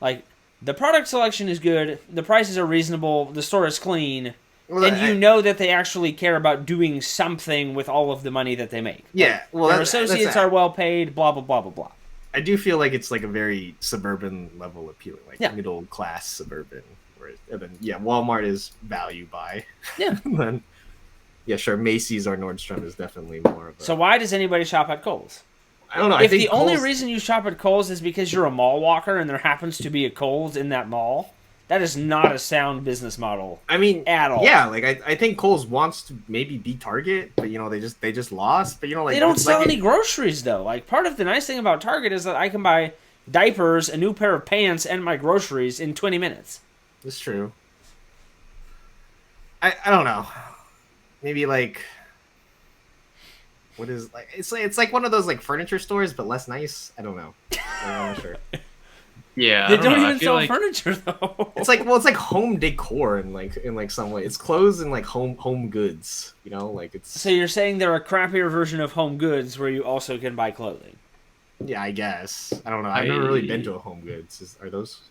Like, the product selection is good, the prices are reasonable, the store is clean, and you know that they actually care about doing something with all of the money that they make. Yeah, well, their associates are well paid, blah, blah, blah, blah, blah. I do feel like it's like a very suburban level appealing, like middle class suburban. And then, Walmart is value buy. Yeah. Then, sure, Macy's or Nordstrom is definitely more of a... So why does anybody shop at Kohl's? I don't know. If the only reason you shop at Kohl's is because you're a mall walker and there happens to be a Kohl's in that mall, that is not a sound business model. I mean, at all. Yeah, like I think Kohl's wants to maybe be Target, but they just lost. But like they don't sell any groceries though. Like, part of the nice thing about Target is that I can buy diapers, a new pair of pants, and my groceries in 20 minutes. That's true. I don't know. Maybe like. What is like it's like one of those like furniture stores but less nice. I don't know. I'm not sure. Yeah, they don't even sell furniture though. It's like home decor in some way. It's clothes and like home goods. Like it's. So you're saying they're a crappier version of Home Goods where you also can buy clothing. Yeah, I guess. I don't know. I've never really been to a Home Goods. Are those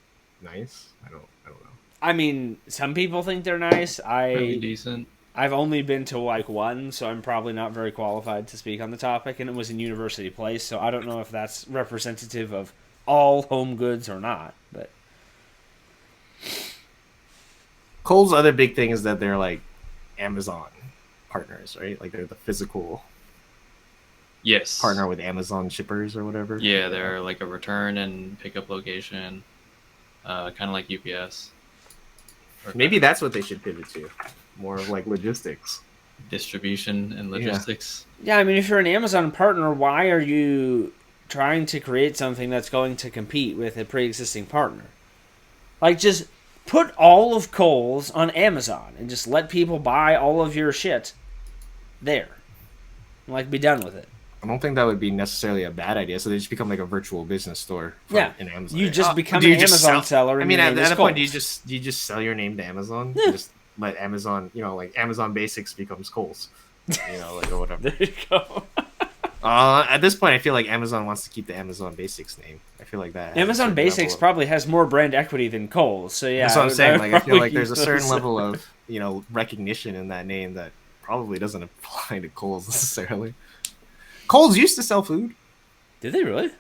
nice? I don't know. I mean, some people think they're nice. Pretty decent. I've only been to like one, so I'm probably not very qualified to speak on the topic, and it was in University Place, so I don't know if that's representative of all Home Goods or not. But Kohl's other big thing is that they're like Amazon partners, right? Like they're the physical Yes. partner with Amazon shippers or whatever. Yeah, they're like a return and pickup location, kind of like UPS. Maybe that's what they should pivot to, more of like logistics, distribution and logistics. Yeah, I mean, if you're an Amazon partner, why are you trying to create something that's going to compete with a pre-existing partner? Like, just put all of Kohl's on Amazon and just let people buy all of your shit there. Like, be done with it. I don't think that would be necessarily a bad idea. So they just become like a virtual business store. In Amazon. You just become an Amazon seller. I mean, at that point, do you just sell your name to Amazon? Yeah. Just let Amazon, like Amazon Basics becomes Kohl's, like or whatever. There you go. At this point, I feel like Amazon wants to keep the Amazon Basics name. I feel like that. Amazon Basics probably has more brand equity than Kohl's. So yeah, that's what I'm saying. Like I feel like there's a certain level of recognition in that name that probably doesn't apply to Kohl's necessarily. Kohl's used to sell food. Did they really?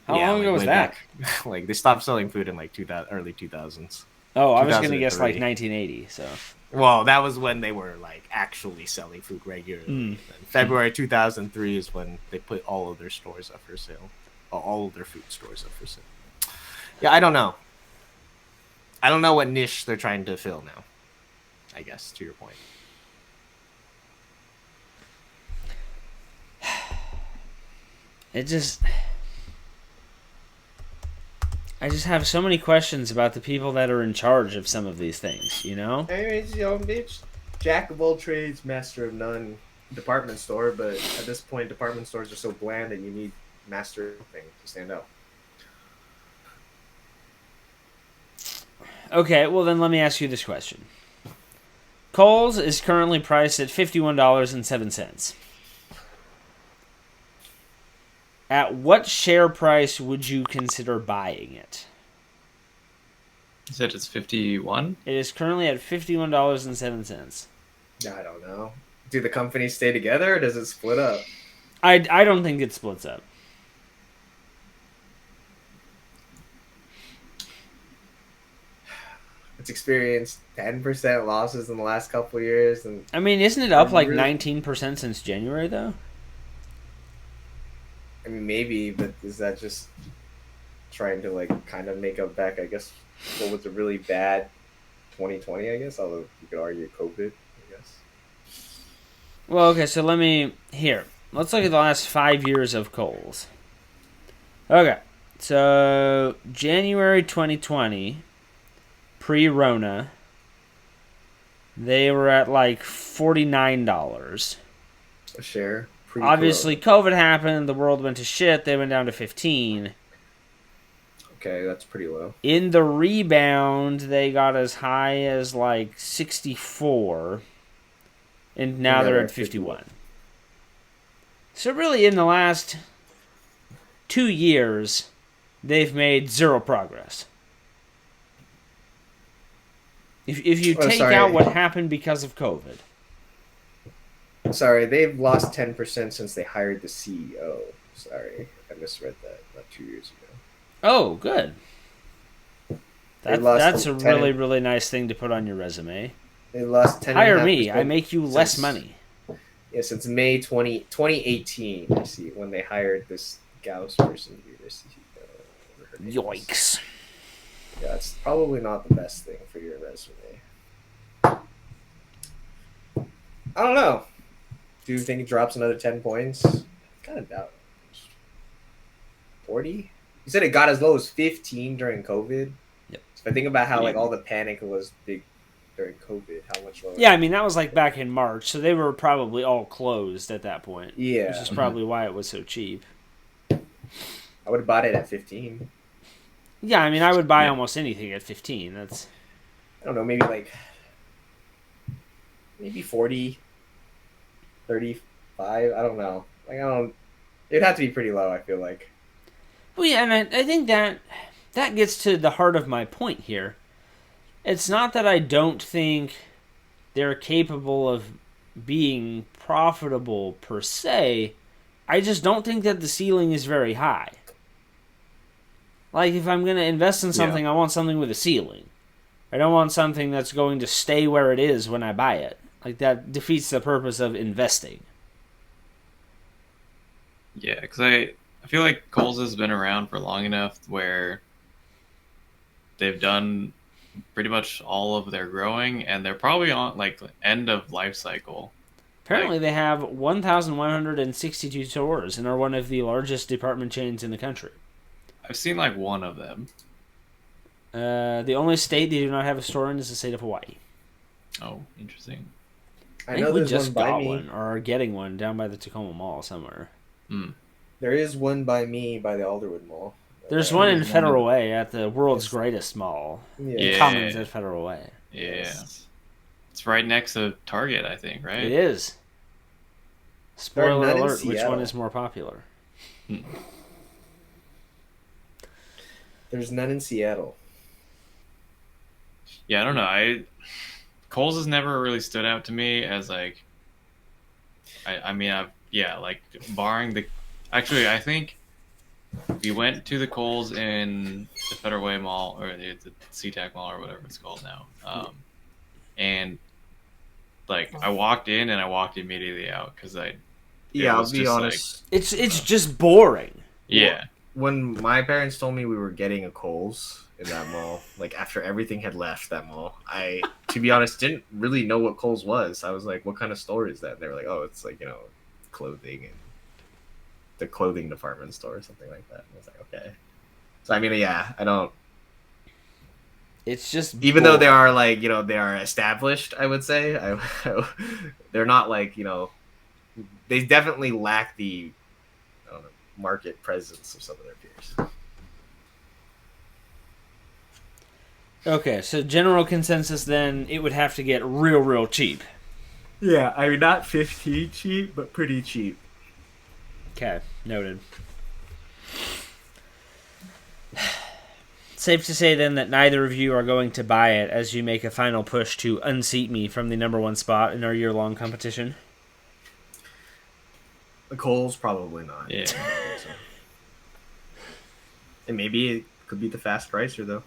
How long ago was that? Back. Like they stopped selling food in like early 2000s. Oh, I was gonna guess like 1980. So. Well, that was when they were like actually selling food regularly. February 2003 is when they put all of their stores up for sale. All of their food stores up for sale. Yeah, I don't know. I don't know what niche they're trying to fill now. I guess to your point. I just have so many questions about the people that are in charge of some of these things, Anyways, bitch, jack of all trades, master of none, department store, but at this point, department stores are so bland that you need master thing to stand out. Okay, well then let me ask you this question. Kohl's is currently priced at $51.07. At what share price would you consider buying it? You said it's 51? It is currently at $51.07. I don't know. Do the companies stay together or does it split up? I don't think it splits up. It's experienced 10% losses in the last couple of years. And I mean, isn't it up like 19% since January, though? I mean, maybe, but is that just trying to kind of make up back? I guess what was a really bad 2020? I guess, although you could argue COVID. I guess. Well, okay, so let's look at the last 5 years of Kohl's. Okay, so January 2020, pre-Rona, they were at like $49 a share. Obviously, COVID happened. The world went to shit. They went down to 15. Okay, that's pretty low. In the rebound, they got as high as like 64, and now they're at 51. So really, in the last 2 years, they've made zero progress. If you take out what happened because of COVID. Sorry, they've lost 10% since they hired the CEO. Sorry, I misread that. Not 2 years ago. Oh, good. That's a really, really nice thing to put on your resume. They lost 10. Hire me. I make you less money. Yeah, since May 2018, I see, when they hired this Gauss person to be their CEO. Yikes. Yeah, it's probably not the best thing for your resume. I don't know. Do you think it drops another 10 points? I kind of doubt it. 40? You said it got as low as 15 during COVID? Yep. So if I think about how all the panic was big during COVID, how much lower? Yeah, I mean, that was like back in March, so they were probably all closed at that point. Yeah. Which is probably why it was so cheap. I would have bought it at 15. Yeah, I mean, I would buy almost anything at 15. That's... I don't know, maybe 40... 35, I don't know. It'd have to be pretty low, I feel like. Well, yeah, and I think that gets to the heart of my point here. It's not that I don't think they're capable of being profitable per se. I just don't think that the ceiling is very high. Like, if I'm going to invest in something, I want something with a ceiling. I don't want something that's going to stay where it is when I buy it. Like, that defeats the purpose of investing. Yeah, because I feel like Kohl's has been around for long enough where they've done pretty much all of their growing, and they're probably on like end of life cycle. Apparently, they have 1,162 stores and are one of the largest department chains in the country. I've seen like one of them. The only state they do not have a store in is the state of Hawaii. Oh, interesting. I think we just got one, or are getting one down by the Tacoma Mall somewhere. There is one by me by the Alderwood Mall. There's one in Federal Way at the world's greatest mall. Yeah. Commons at Federal Way. Yeah. Yes. It's right next to Target, I think, right? It is. Spoiler alert, which one is more popular? There's none in Seattle. Yeah, I don't know. Kohl's has never really stood out to me as like. Barring the. Actually, I think we went to the Kohl's in the Federal Way Mall or the SeaTac Mall or whatever it's called now, and like I walked in and I walked immediately out because I. Yeah, I'll be honest. Like, it's just boring. Yeah. When my parents told me we were getting a Kohl's in that mall, like after everything had left that mall, I, to be honest, didn't really know what Kohl's was. I was like, "What kind of store is that?" And they were like, "Oh, it's like clothing and the clothing department store or something like that." And I was like, "Okay." So I mean, yeah, I don't. It's just even though they are like they are established, I would say they're not like they definitely lack the market presence of some of their peers. Okay, so general consensus then, it would have to get real cheap. Yeah, I mean not 15 cheap, but pretty cheap. Okay, noted. Safe to say then that neither of you are going to buy it as you make a final push to unseat me from the number one spot in our year-long competition. The Kohl's probably not. Yeah. And maybe it could be the fast pricer though.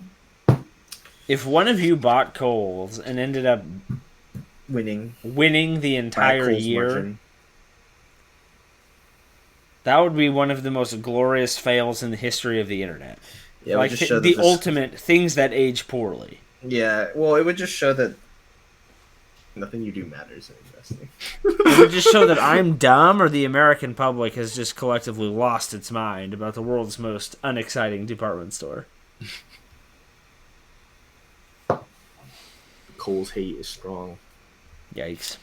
If one of you bought Kohl's and ended up winning the entire year, margin, that would be one of the most glorious fails in the history of the internet. Yeah, like the ultimate things that age poorly. Yeah, well, it would just show that nothing you do matters in investing. It would just show that I'm dumb, or the American public has just collectively lost its mind about the world's most unexciting department store. Kohl's hate is strong. Yikes.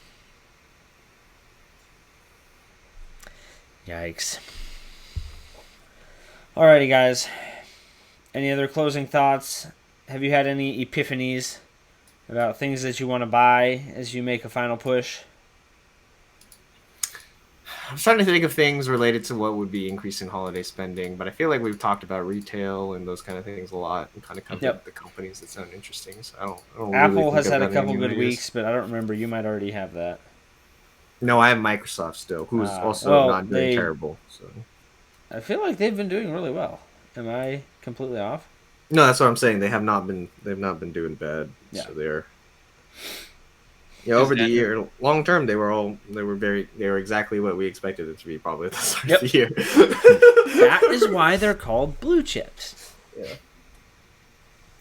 Yikes. Alrighty, guys. Any other closing thoughts? Have you had any epiphanies about things that you want to buy as you make a final push? I'm trying to think of things related to what would be increasing holiday spending, but I feel like we've talked about retail and those kind of things a lot and kind of covered the companies that sound interesting. So I don't Apple really has think had a of couple any good ideas. weeks, but I don't remember. You might already have that. No, I have Microsoft still, who's also not doing terrible. So I feel like they've been doing really well. Am I completely off? no, that's what I'm saying. They've not been doing bad. Yeah. So they're over the year, long term, they were exactly what we expected it to be probably at the start of the year. That is why they're called blue chips. Yeah.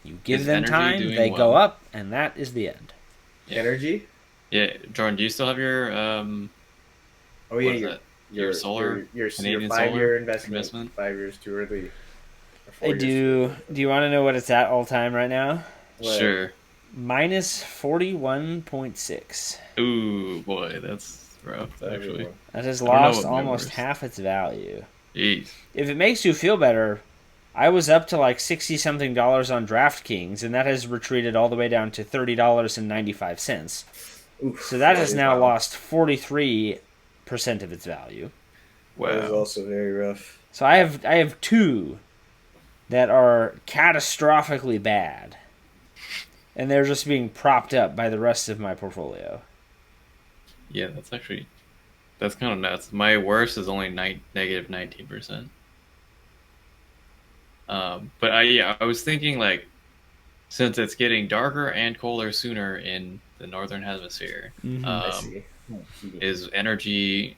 You give them time, they go up, and that is the end. Energy? Yeah, Jordan, do you still have your your solar your Canadian 5-year solar investment? 5 years too early. I do. Do you want to know what it's at all time right now? What? Sure. Minus 41.6. Ooh, boy, that's rough, actually. That has lost almost half its value. Jeez. If it makes you feel better, I was up to like $60-something on DraftKings, and that has retreated all the way down to $30.95. So that has now lost 43% of its value. Wow. That is also very rough. So I have two that are catastrophically bad. And they're just being propped up by the rest of my portfolio. Yeah, that's kind of nuts. My worst is only negative 19%. But I was thinking like, since it's getting darker and colder sooner in the northern hemisphere, I see. is energy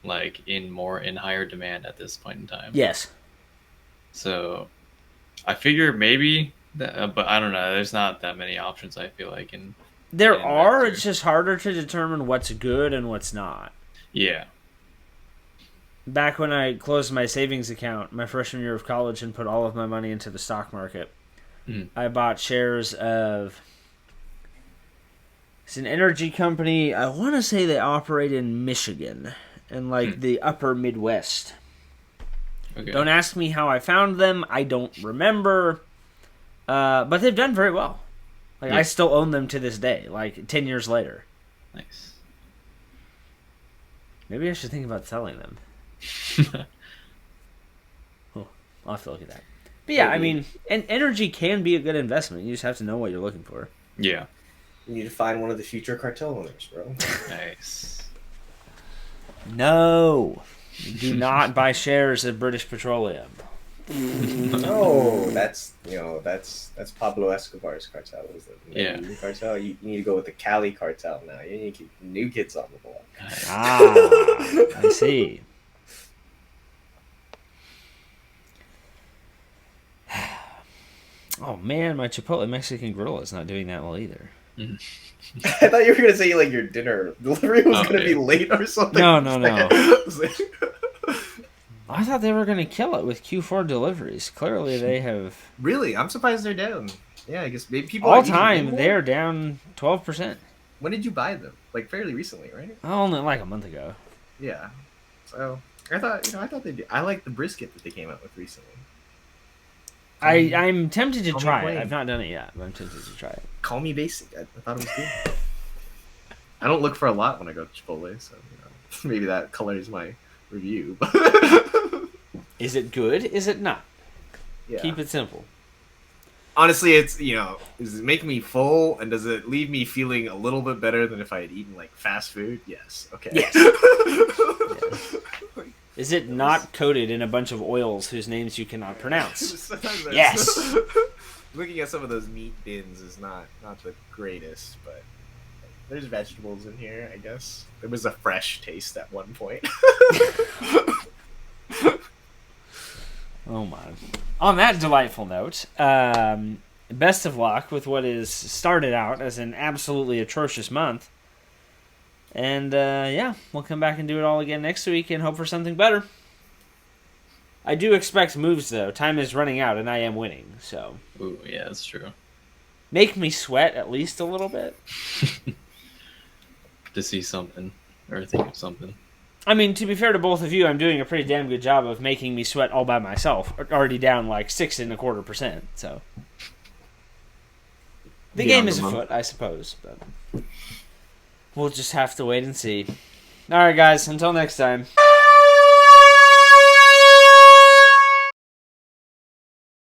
like in higher demand at this point in time? Yes. So I figure maybe that, but I don't know. There's not that many options. I feel like There are. It's just harder to determine what's good and what's not. Yeah. Back when I closed my savings account my freshman year of college and put all of my money into the stock market, I bought shares of... It's an energy company. I want to say they operate in Michigan and like the upper Midwest. Okay. Don't ask me how I found them. I don't remember. But they've done very well. Like I still own them to this day, like 10 years later. Nice. Maybe I should think about selling them. I'll have to look at that. But yeah, I mean, and energy can be a good investment. You just have to know what you're looking for. Yeah. You need to find one of the future cartel owners, bro. Nice. No. Do not buy shares of British Petroleum. No, that's Pablo Escobar's cartel. Is the Medellin cartel? You need to go with the Cali cartel now. You need to keep new kids on the block. I see. Oh man, my Chipotle Mexican grill is not doing that well either. I thought you were gonna say like your dinner delivery was gonna be late or something. No. I thought they were gonna kill it with Q4 deliveries. Clearly, they have. Really, I'm surprised they're down. Yeah, I guess maybe people all time they're down 12%. When did you buy them? Like fairly recently, right? Only like a month ago. Yeah. So I thought they did. I like the brisket that they came out with recently. I'm tempted to try it. I've not done it yet, but I'm tempted to try it. Call me basic. I thought it was good. I don't look for a lot when I go to Chipotle, so maybe that colors my review. Is it good? Is it not? Yeah. Keep it simple. Honestly, it's does it make me full, and does it leave me feeling a little bit better than if I had eaten like fast food? Yes. Okay. Yes. Yes. Is it not coated in a bunch of oils whose names you cannot pronounce? Yes. Looking at some of those meat bins is not the greatest, but there's vegetables in here, I guess. There was a fresh taste at one point. Oh my. On that delightful note, best of luck with what is started out as an absolutely atrocious month. And, we'll come back and do it all again next week and hope for something better. I do expect moves, though. Time is running out, and I am winning, so... Ooh, yeah, that's true. Make me sweat at least a little bit. To see something, or think of something. I mean, to be fair to both of you, I'm doing a pretty damn good job of making me sweat all by myself. Already down like 6.25%, so... The game is afoot, I suppose, but... We'll just have to wait and see. Alright, guys. Until next time.